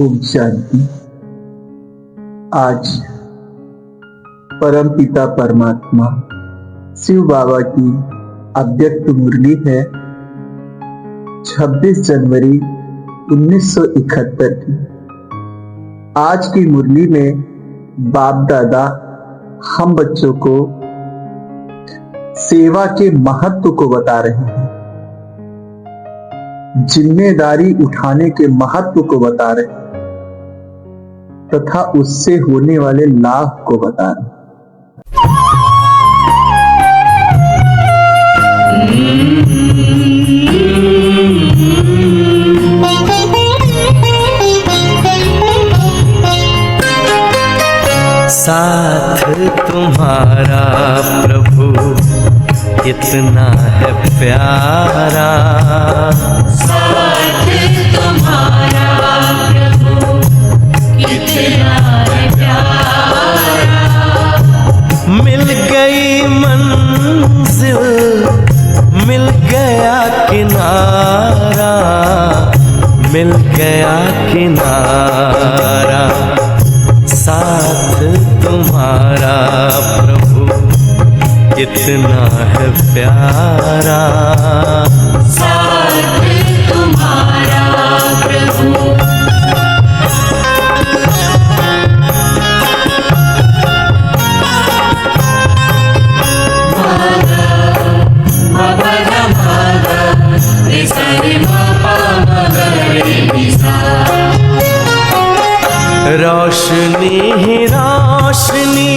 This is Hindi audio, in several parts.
ओम शांति। आज परम पिता परमात्मा शिव बाबा की अव्यक्त मुरली है 26 जनवरी 1971 की। आज की मुरली में बाप दादा हम बच्चों को सेवा के महत्व को बता रहे हैं, जिम्मेदारी उठाने के महत्व को बता रहे हैं तथा उससे होने वाले लाभ को बता रहे हैं। साथ तुम्हारा प्रभु कितना है प्यारा, साथ तुम्हारा प्रभु कितना है प्यारा। मिल गई मंजिल मिल गया किनारा, मिल गया किनारा। साथ तुम्हारा प्रभु कितना है प्यारा, साथ तुम्हारा प्रभु। रोशनी ही रोशनी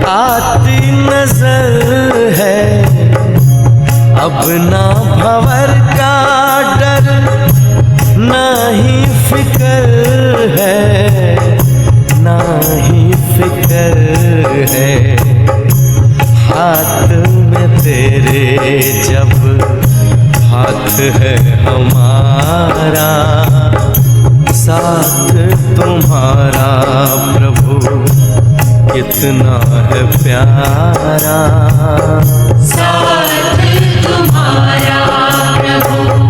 आती नजर है, अब ना भंवर का डर ना ही फिक्र है, ना ही फिक्र है। हाथ में तेरे जब हाथ है हमारा, साथ तुम्हारा प्रभु कितना है प्यारा, साथ तुम्हारा प्रभु।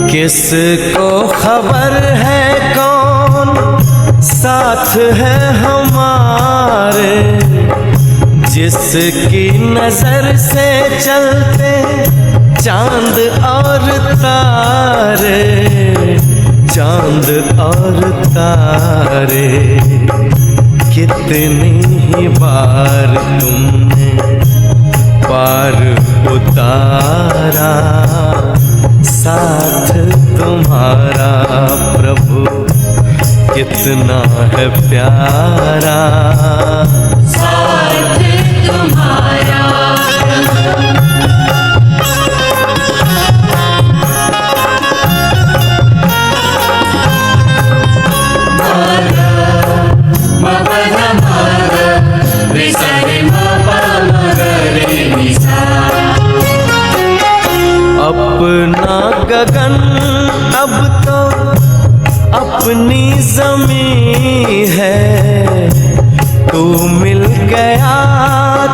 किसको खबर है कौन साथ है हमारे, जिसकी नजर से चलते चांद और तारे, चांद और तारे। कितनी ही बार तुमने पार उतारा, साथ तुम्हारा प्रभु कितना है प्यारा, साथ तुम्हारा अपना गगन अब तो अपनी जमीन है, तू मिल गया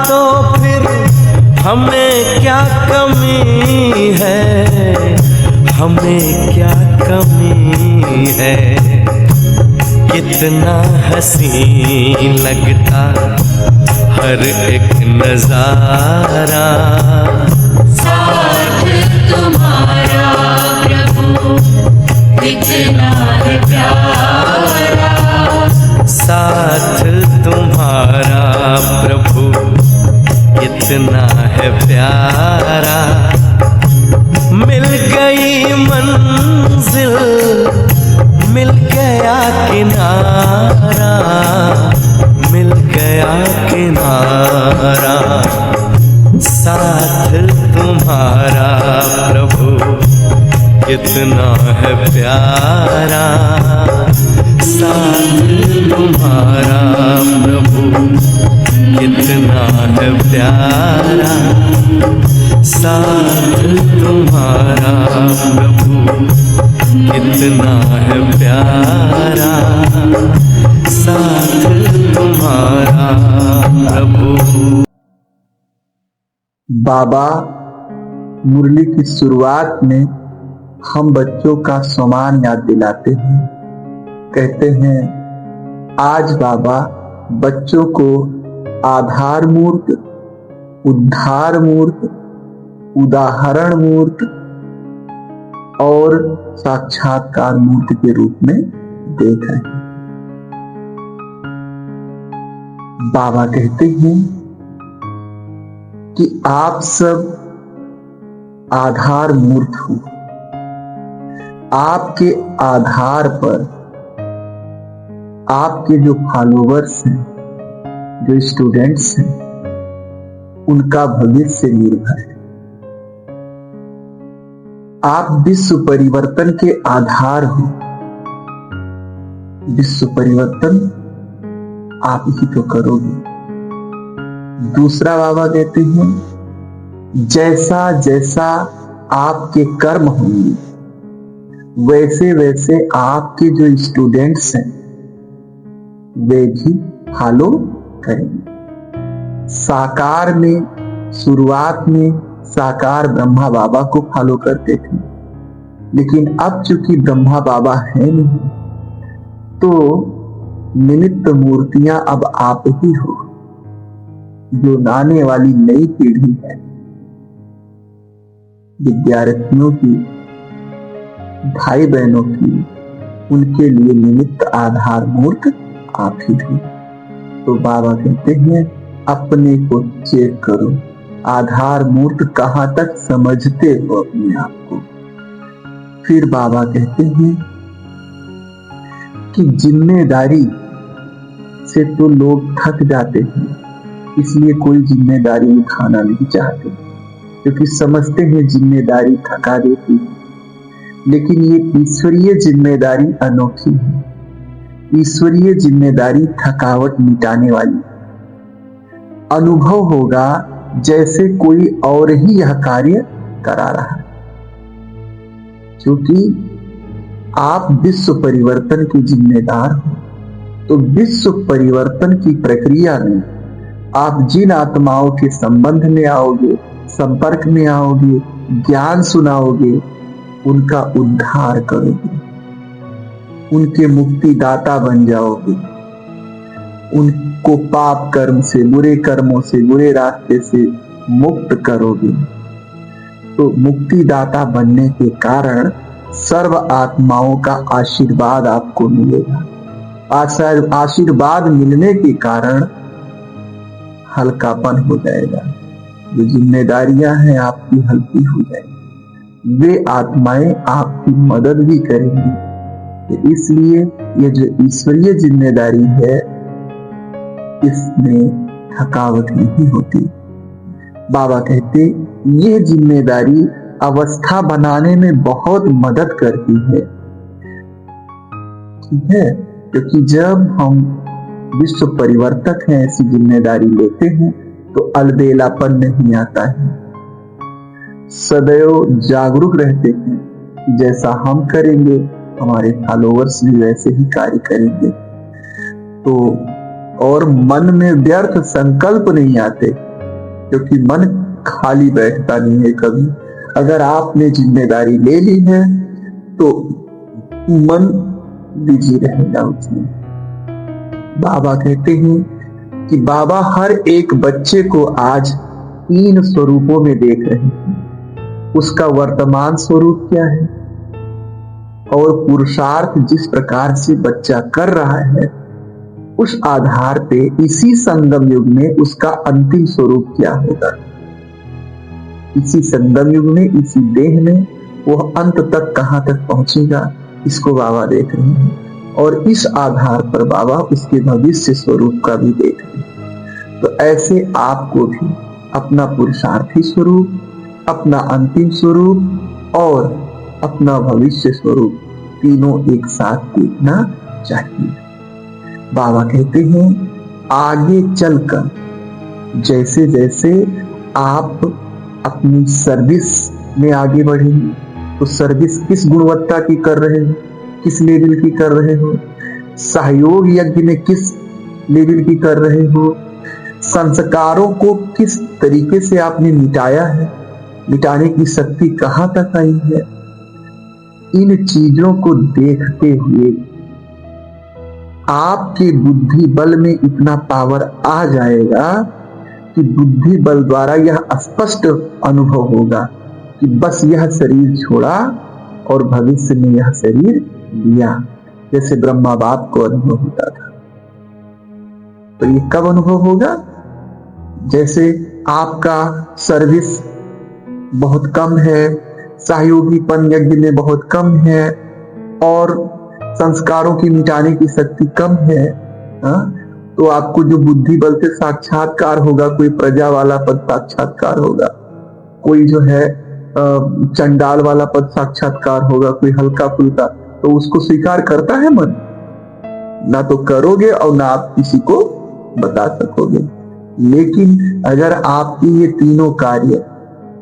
तो फिर हमें क्या कमी है, हमें क्या कमी है। कितना हसीन लगता हर एक नजारा, साथ तुम्हारा प्रभु कितना है प्यारा, साथ तुम्हारा प्रभु कितना है प्यारा। मिल गई मंजिल मिल गया किनारा, मिल गया किनारा। साथ तुम्हारा प्रभु कितना है प्यारा, साथ तुम्हारा प्रभु कितना है प्यारा, साथ तुम्हारा प्रभु कितना है प्यारा, साथ तुम्हारा प्रभु। बाबा मुरली की शुरुआत में हम बच्चों का सम्मान याद दिलाते हैं। कहते हैं आज बाबा बच्चों को आधार मूर्त, उद्धार मूर्त, उदाहरण मूर्त और साक्षात्कार मूर्त के रूप में देख रहे हैं। बाबा कहते हैं कि आप सब आधार मूर्त हो। आपके आधार पर आपके जो फॉलोवर्स हैं, जो स्टूडेंट्स हैं, उनका भविष्य निर्भर है। आप विश्व परिवर्तन के आधार हो। विश्व परिवर्तन आप ही तो करोगे। दूसरा बाबा कहते हैं जैसा जैसा आपके कर्म होंगे वैसे वैसे आपके जो स्टूडेंट्स हैं वे भी फॉलो करेंगे। साकार में शुरुआत में साकार ब्रह्मा बाबा को फॉलो करते थे, लेकिन अब चूंकि ब्रह्मा बाबा है नहीं तो निमित्त मूर्तियां अब आप ही हो। जो आने वाली नई पीढ़ी है विद्यार्थियों की, भाई बहनों की, उनके लिए निमित्त आधार मूर्त आप ही हो। तो बाबा कहते हैं अपने को चेक करो, आधार मूर्त कहां तक समझते हो अपने आप को। फिर बाबा कहते हैं कि जिम्मेदारी से तो लोग थक जाते हैं, इसलिए कोई जिम्मेदारी उठाना नहीं चाहते, क्योंकि समझते हैं जिम्मेदारी थका देती है। लेकिन ये ईश्वरीय जिम्मेदारी अनोखी है। ईश्वरीय जिम्मेदारी थकावट मिटाने वाली। अनुभव होगा जैसे कोई और ही यह कार्य करा रहा है, क्योंकि आप विश्व परिवर्तन के जिम्मेदार हो। तो विश्व परिवर्तन की प्रक्रिया में आप जिन आत्माओं के संबंध में आओगे, संपर्क में आओगे, ज्ञान सुनाओगे, उनका उद्धार करोगे, उनके मुक्तिदाता बन जाओगे, उनको पाप कर्म से, बुरे कर्मों से, बुरे रास्ते से मुक्त करोगे। तो मुक्तिदाता बनने के कारण सर्व आत्माओं का आशीर्वाद आपको मिलेगा। आशीर्वाद मिलने के कारण हल्कापन हो जाएगा। जो जिम्मेदारियां हैं आपकी हल्की हो जाएगी। वे आत्माएं आपकी मदद भी करेंगी। तो इसलिए ये जो ईश्वरीय जिम्मेदारी है इसमें थकावट नहीं होती। बाबा कहते यह जिम्मेदारी अवस्था बनाने में बहुत मदद करती है। ठीक है, क्योंकि जब हम विश्व परिवर्तक हैं, ऐसी जिम्मेदारी लेते हैं तो अलबेलापन नहीं आता है। सदैव जागरूक रहते हैं, जैसा हम करेंगे हमारे फॉलोअर्स भी वैसे ही कार्य करेंगे। तो और मन में व्यर्थ संकल्प नहीं आते, क्योंकि मन खाली बैठता नहीं है कभी। अगर आपने जिम्मेदारी ले ली है तो मन बिजी रहेगा उसमें। बाबा कहते हैं कि बाबा हर एक बच्चे को आज 3 स्वरूपों में देख रहे हैं। उसका वर्तमान स्वरूप क्या है और पुरुषार्थ जिस प्रकार से बच्चा कर रहा है, उस आधार पे इसी संगम युग में उसका अंतिम स्वरूप क्या होगा। इसी संगम युग में, इसी देह में वह अंत तक कहां तक पहुंचेगा, इसको बाबा देख रहे हैं। और इस आधार पर बाबा उसके भविष्य स्वरूप का भी देख रहे हैं। तो ऐसे आपको भी अपना पुरुषार्थी स्वरूप, अपना अंतिम स्वरूप और अपना भविष्य स्वरूप तीनों एक साथ देखना चाहिए। बाबा कहते हैं आगे चलकर जैसे जैसे आप अपनी सर्विस में आगे बढ़ेंगे। तो सर्विस किस गुणवत्ता की कर रहे हो, किस लेवल की कर रहे हो, सहयोग यज्ञ में किस लेवल की कर रहे हो, संस्कारों को किस तरीके से आपने मिटाया है, मिटाने की शक्ति कहां तक आई है। इन चीजों को देखते हुए आपके बुद्धि बल में इतना पावर आ जाएगा कि बुद्धि बल द्वारा यह स्पष्ट अनुभव होगा कि बस यह शरीर छोड़ा और भविष्य में यह शरीर लिया, जैसे ब्रह्मा बाप को अनुभव होता था। तो ये कब अनुभव होगा? जैसे आपका सर्विस बहुत कम है, सहयोगीपन यज्ञ में बहुत कम है और संस्कारों की मिटाने की शक्ति कम है, तो आपको जो बुद्धि बल से साक्षात्कार होगा, कोई प्रजा वाला पद साक्षात्कार होगा, कोई जो है चंडाल वाला पद साक्षात्कार होगा, कोई हल्का फुल्का, तो उसको स्वीकार करता है मन? ना तो करोगे और ना आप किसी को बता सकोगे। लेकिन अगर आपकी ये तीनों कार्य,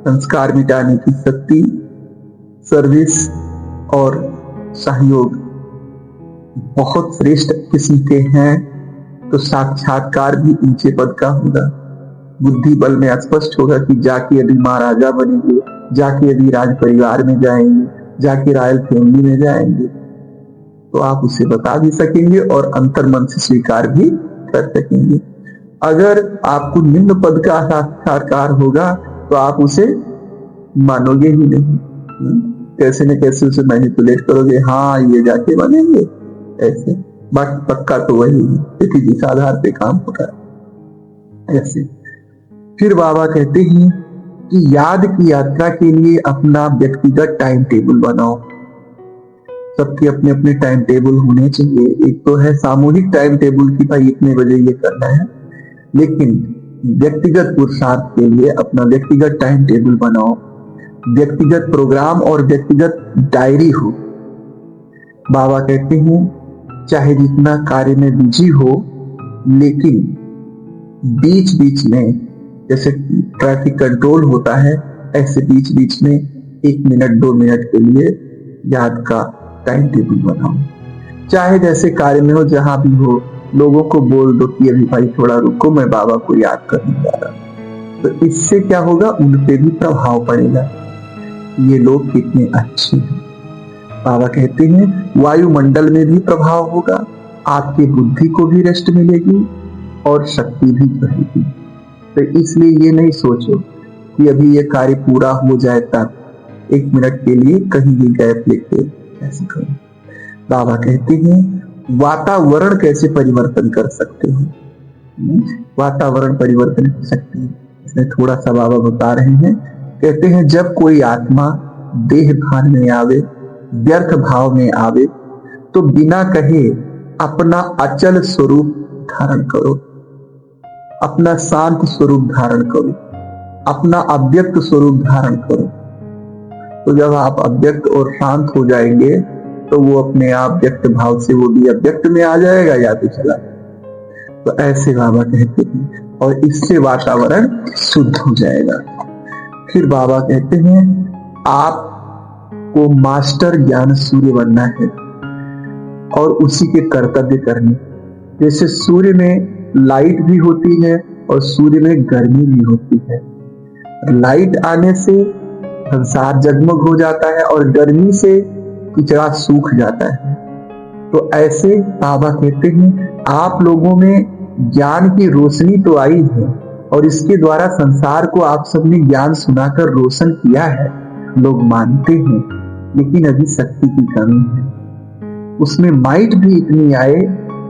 संस्कार मिटाने की शक्ति, सर्विस और सहयोग बहुत श्रेष्ठ किस्म के हैं, तो साक्षात्कार भी ऊंचे पद का होगा। बुद्धि बल में स्पष्ट होगा कि जाके यदि महाराजा बनेंगे, जाके यदि राज परिवार में जाएंगे, जाके रॉयल फैमिली में जाएंगे, तो आप उसे बता भी सकेंगे और अंतर मन से स्वीकार भी कर सकेंगे। अगर आपको निम्न पद का साक्षात्कार होगा तो आप उसे मानोगे ही नहीं, कैसे न कैसे उसे मैनिपुलेट करोगे, हाँ ये जाके बनेंगे ऐसे, बाकी पक्का तो वही है, क्योंकि जिस आधार पे काम हो रहा है ऐसे। फिर बाबा कहते हैं कि याद की यात्रा के लिए अपना व्यक्तिगत टाइम टेबल बनाओ। सबके अपने अपने टाइम टेबल होने चाहिए। एक तो है सामूहिक टाइम टेबल की भाई इतने बजे ये करना है, लेकिन व्यक्तिगत पुरुषार्थ के लिए अपना व्यक्तिगत टाइम टेबल बनाओ, व्यक्तिगत प्रोग्राम और व्यक्तिगत डायरी हो। बाबा कहते हैं चाहे जितना कार्य में बिजी हो, लेकिन बीच बीच में जैसे ट्रैफिक कंट्रोल होता है, ऐसे बीच बीच में 1 मिनट 2 मिनट के लिए याद का टाइम टेबल बनाओ। चाहे जैसे कार्य में हो, जहां भी हो, लोगों को बोल दो कि अभी भाई थोड़ा रुको, मैं बाबा को याद करने जा रहा हूं। तो इससे क्या होगा, उन पे भी प्रभाव पड़ेगा, ये लोग कितने अच्छे हैं। बाबा कहते हैं वायुमंडल में भी प्रभाव होगा, आपकी बुद्धि को भी रेस्ट मिलेगी और शक्ति भी बढ़ेगी। तो इसलिए ये नहीं सोचो कि अभी ये कार्य पूरा हो जाए तब 1 मिनट के लिए कहीं भी गैप लेके ऐसे करो। बाबा कहते हैं वातावरण कैसे परिवर्तन कर सकते हो, वातावरण परिवर्तन की शक्ति इसमें थोड़ा सा बाबा बता रहे हैं। कहते हैं जब कोई आत्मा देह भान में आवे, व्यर्थ भाव में आवे, तो बिना कहे अपना अचल स्वरूप धारण करो, अपना शांत स्वरूप धारण करो, अपना अव्यक्त स्वरूप धारण करो। तो जब आप अव्यक्त और शांत हो जाएंगे तो वो अपने आप व्यक्त भाव से वो भी अव्यक्त में आ जाएगा या तो चला। तो ऐसे बाबा कहते हैं, और इससे वातावरण शुद्ध हो जाएगा। फिर बाबा कहते हैं आपको मास्टर ज्ञान सूर्य बनना है और उसी के कर्तव्य करने। जैसे सूर्य में लाइट भी होती है और सूर्य में गर्मी भी होती है। लाइट आने से संसार जगमग हो जाता है और गर्मी से किचड़ा सूख जाता है। तो ऐसे बाबा कहते हैं आप लोगों में ज्ञान की रोशनी तो आई है और इसके द्वारा संसार को आप सबने ज्ञान सुनाकर रोशन किया है, लोग मानते हैं, लेकिन अभी शक्ति की कमी है। उसमें माइट भी इतनी आए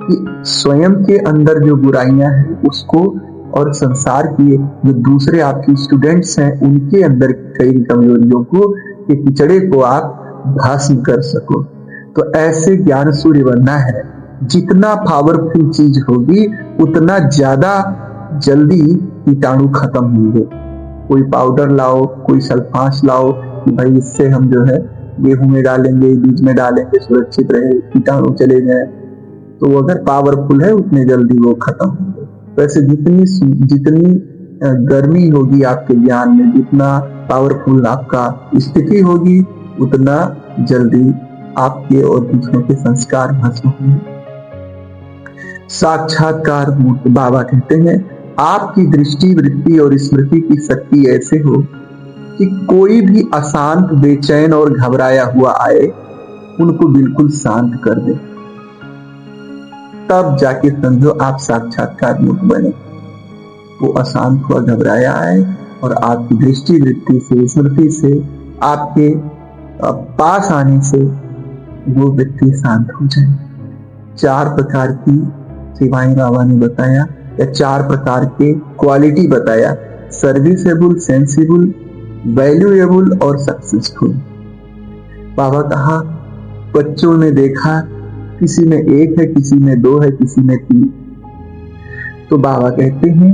कि स्वयं के अंदर जो बुराइयां हैं उसको, और संसार के जो दूसरे आपके स्टूडेंट्स हैं उनके अंदर कई कमजोरियों को, ये किचड़े को आप भस्म कर सको। तो ऐसे ज्ञान सूर्य बनना है। जितना पावरफुल चीज होगी उतना ज्यादा जल्दी कीटाणु खत्म होंगे। कोई पाउडर लाओ, कोई सल्फास लाओ कि भाई इससे हम जो है गेहूं में डालेंगे, बीज में डालेंगे, सुरक्षित रहे, कीटाणु चले जाए, तो अगर पावरफुल है उतने जल्दी वो खत्म होंगे। वैसे जितनी गर्मी होगी आपके ज्ञान में, जितना पावरफुल आपका स्थिति होगी, उतना जल्दी आपके और दूसरों के संस्कार भस्म होंगे। साक्षात्कार मूर्त बाबा कहते हैं, आपकी दृष्टि, वृत्ति और स्मृति की शक्ति ऐसे हो कि कोई भी अशांत, बेचैन और घबराया हुआ आए, उनको बिल्कुल शांत कर दे। तब जाके समझो आप साक्षात्कार मूर्त बने। वो अशांत हुआ, घबराया आए और आपकी दृष्टि, वृत्ति से, स्मृति से, आपके पास आने से वो व्यक्ति शांत हो जाए। 4 प्रकार की सेवाएं बाबा ने बताया, या 4 प्रकार के क्वालिटी बताया, सर्विसेबल, सेंसिबल, वैल्यूएबल और सक्सेसफुल। बाबा कहा, बच्चों ने देखा किसी में 1 है, किसी में 2 है, किसी में 3। तो बाबा कहते हैं,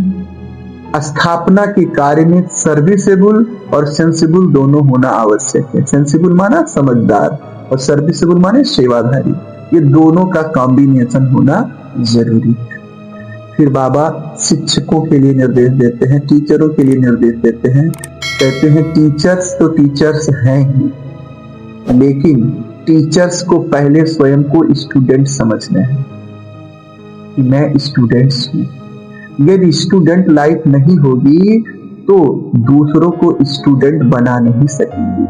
स्थापना के कार्य में सर्विसेबल और सेंसिबल दोनों होना आवश्यक है। सेंसिबल माना समझदार और सर्विसेबल माने सेवाधारी। ये दोनों का कॉम्बिनेशन होना जरूरी है। फिर बाबा शिक्षकों के लिए निर्देश देते हैं, टीचरों के लिए निर्देश देते हैं। कहते हैं, टीचर्स तो टीचर्स हैं ही, लेकिन टीचर्स को पहले स्वयं को स्टूडेंट समझना है कि मैं स्टूडेंट्स हूं। यदि स्टूडेंट लाइफ नहीं होगी तो दूसरों को स्टूडेंट बना नहीं सकेंगे।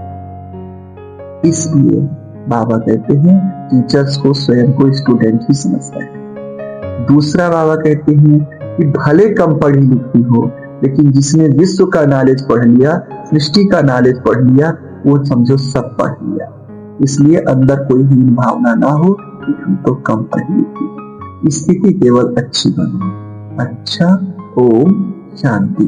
इसलिए बाबा कहते हैं, टीचर्स को स्वयं को स्टूडेंट ही समझना है। दूसरा बाबा कहते हैं कि भले कम पढ़ी लिखी हो, लेकिन जिसने विश्व का नॉलेज पढ़ लिया, सृष्टि का नॉलेज पढ़ लिया, वो समझो सब पढ़ लिया। इसलिए अंदर कोई हीन भावना ना हो कि हम तो कम पढ़े लिखे। स्थिति केवल अच्छी बनो। अच्छा, ओम शांति।